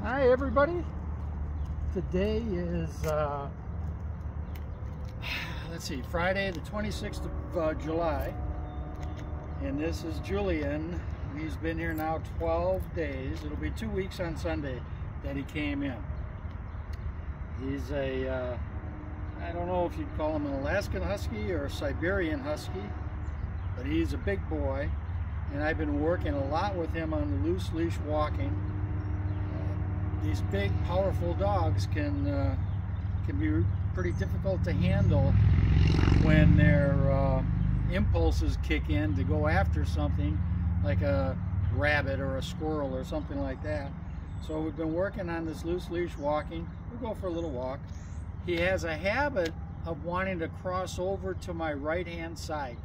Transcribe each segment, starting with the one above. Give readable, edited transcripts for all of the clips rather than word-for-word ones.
Hi everybody. Today is let's see, Friday the 26th of July, and this is Julian. He's been here now 12 days. It'll be 2 weeks on Sunday that he came in. He's a I don't know if you'd call him an Alaskan Husky or a Siberian Husky, but he's a big boy, and I've been working a lot with him on the loose leash walking. These big, powerful dogs can be pretty difficult to handle when their impulses kick in to go after something like a rabbit or a squirrel or something like that. So we've been working on this loose leash walking. We'll go for a little walk. He has a habit of wanting to cross over to my right-hand side.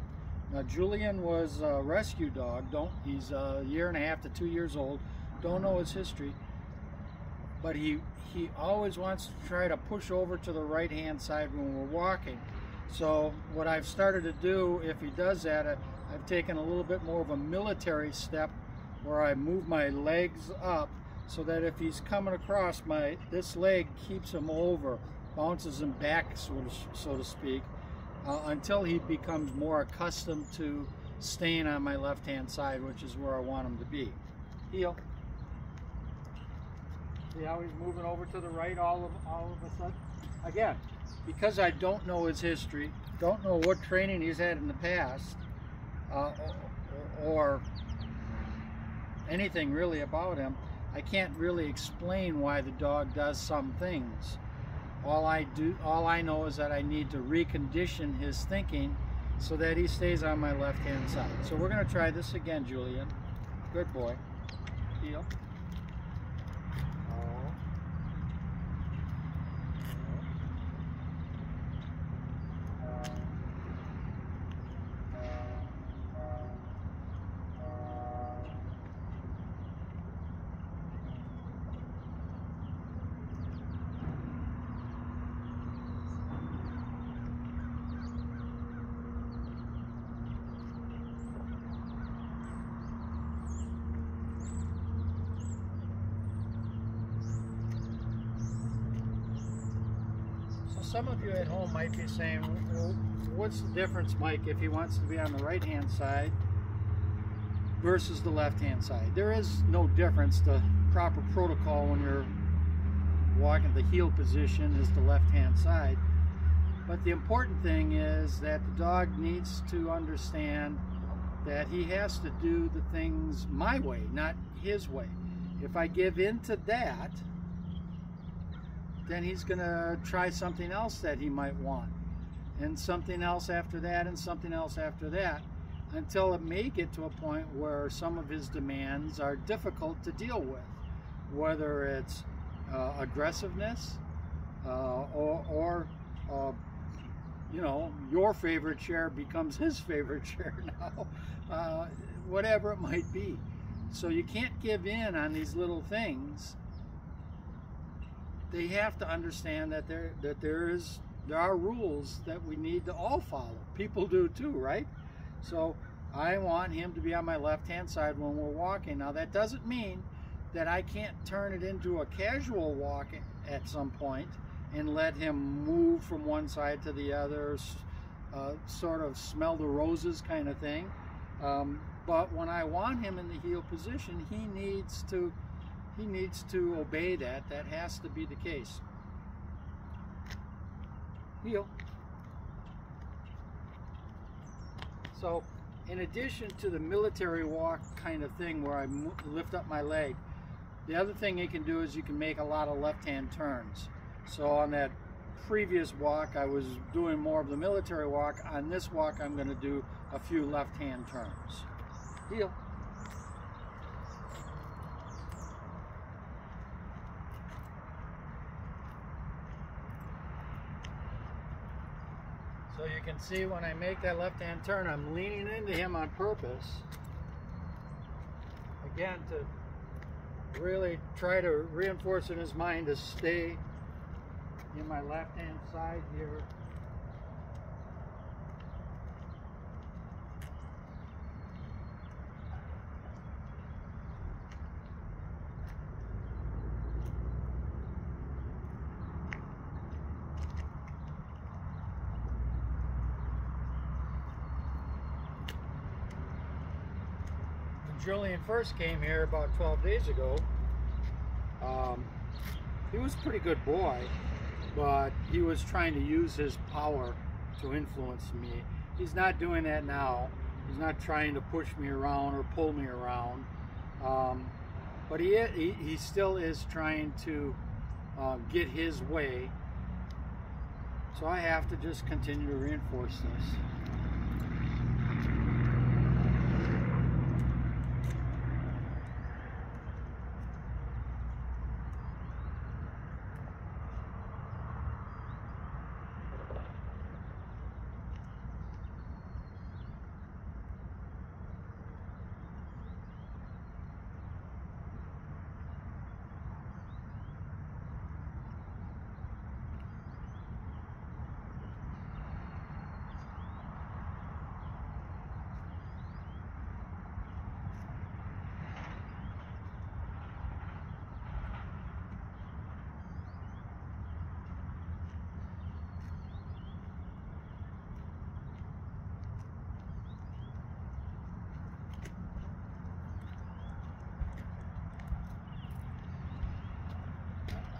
Now, Julian was a rescue dog. He's a 1.5 to 2 years old. Don't know his history. But he always wants to try to push over to the right-hand side when we're walking. So what I've started to do, if he does that, I've taken a little bit more of a military step where I move my legs up so that if he's coming across, this leg keeps him over, bounces him back, so to speak, until he becomes more accustomed to staying on my left-hand side, which is where I want him to be. Heel. See how he's moving over to the right all of a sudden? Again, because I don't know his history, don't know what training he's had in the past, or anything really about him, I can't really explain why the dog does some things. All I know is that I need to recondition his thinking so that he stays on my left-hand side. So we're going to try this again, Julian. Good boy. Heel. Some of you at home might be saying, well, what's the difference, Mike, if he wants to be on the right-hand side versus the left-hand side? There is no difference. The proper protocol when you're walking the heel position is the left-hand side. But the important thing is that the dog needs to understand that he has to do the things my way, not his way. If I give in to that, then he's going to try something else that he might want, and something else after that, and something else after that, until it may get to a point where some of his demands are difficult to deal with, whether it's aggressiveness or you know, your favorite chair becomes his favorite chair now, whatever it might be. So you can't give in on these little things. They have to understand that there are rules that we need to all follow. People do too, right? So I want him to be on my left-hand side when we're walking. Now that doesn't mean that I can't turn it into a casual walk at some point and let him move from one side to the other, sort of smell the roses kind of thing. But when I want him in the heel position, he needs to obey that. That has to be the case. Heel. So in addition to the military walk kind of thing where I lift up my leg, the other thing you can do is you can make a lot of left-hand turns. So on that previous walk I was doing more of the military walk. On this walk I'm going to do a few left-hand turns. Heel. So you can see when I make that left-hand turn, I'm leaning into him on purpose. Again, to really try to reinforce in his mind to stay in my left-hand side here. Julian first came here about 12 days ago, he was a pretty good boy, but he was trying to use his power to influence me. He's not doing that now. He's not trying to push me around or pull me around, but he still is trying to get his way. So I have to just continue to reinforce this.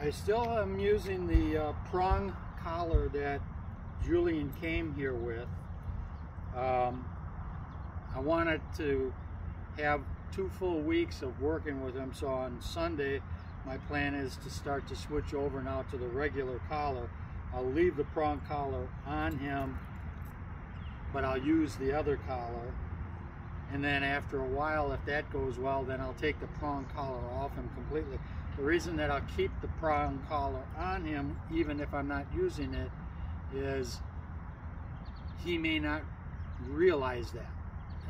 I still am using the prong collar that Julian came here with. I wanted to have 2 full weeks of working with him, so on Sunday my plan is to start to switch over now to the regular collar. I'll leave the prong collar on him, but I'll use the other collar, and then after a while, if that goes well, then I'll take the prong collar off him completely. The reason that I'll keep the prong collar on him, even if I'm not using it, is he may not realize that,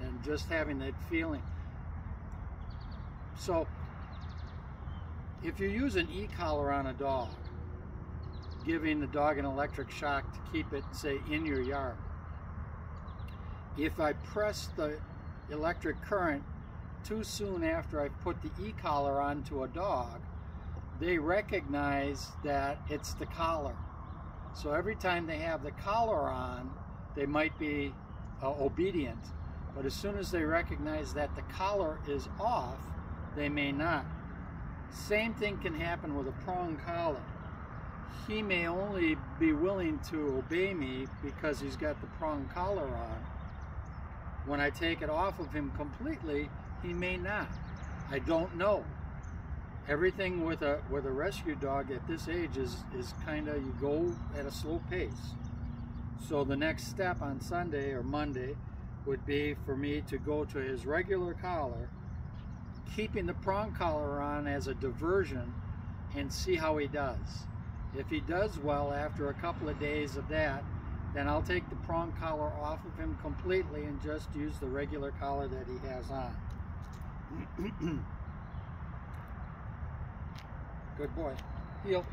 and just having that feeling. So if you use an e-collar on a dog, giving the dog an electric shock to keep it, say, in your yard, if I press the electric current too soon after I put the e-collar onto a dog, they recognize that it's the collar. So every time they have the collar on, they might be obedient, but as soon as they recognize that the collar is off, they may not. Same thing can happen with a prong collar. He may only be willing to obey me because he's got the prong collar on. When I take it off of him completely, he may not. I don't know. Everything with a rescue dog at this age is kind of, you go at a slow pace. So the next step on Sunday or Monday would be for me to go to his regular collar, keeping the prong collar on as a diversion, and see how he does. If he does well after a couple of days of that, then I'll take the prong collar off of him completely and just use the regular collar that he has on. Good boy. Heel.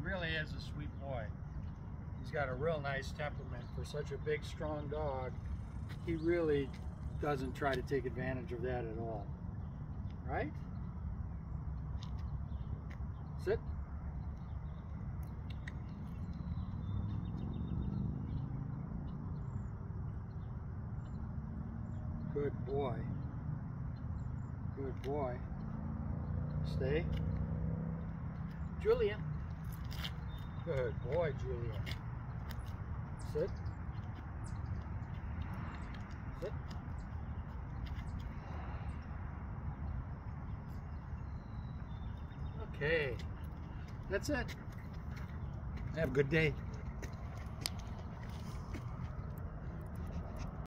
Really is a sweet boy. He's got a real nice temperament. For such a big, strong dog, he really doesn't try to take advantage of that at all. Right? Sit. Good boy. Good boy. Stay. Julian. Good boy, Julian. Sit. Sit. Okay. That's it. Have a good day.